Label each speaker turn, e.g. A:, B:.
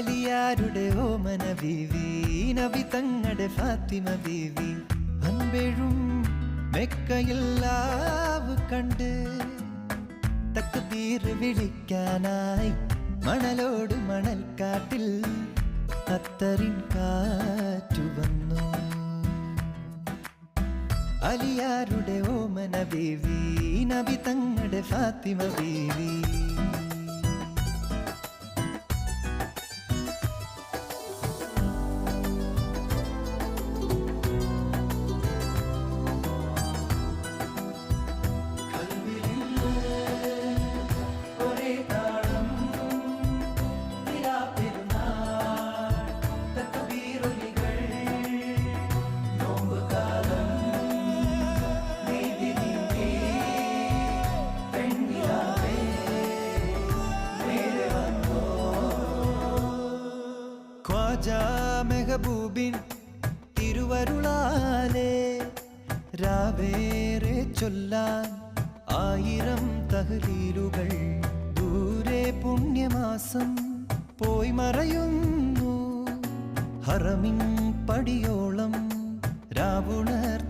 A: അലിയാരുടെ ഓമന ബീവി, നബി തങ്ങളുടെ ഫാത്തിമ ബീവി, അൻപെഴും മെക്കയില്ലാവ് കണ്ട് തക്ബീർ വിളിക്കാനായി മണലോട് മണൽക്കാട്ടിൽ അത്തറിൻ കാറ്റു വന്നു. അലിയാരുടെ ഓമന ബീവി, നബി തങ്ങളുടെ ഫാത്തിമ ബീവി. മെഹബൂബിൻ തിരുവരുളാലേ രാവേറെ ചൊല്ലാൻ 1000 തഹ്ലീലുകൾ. ദൂരെ പുണ്യമാസം പോയി മറയുന്നു, ഹറമിൻ പടിയോളം രാവുണർ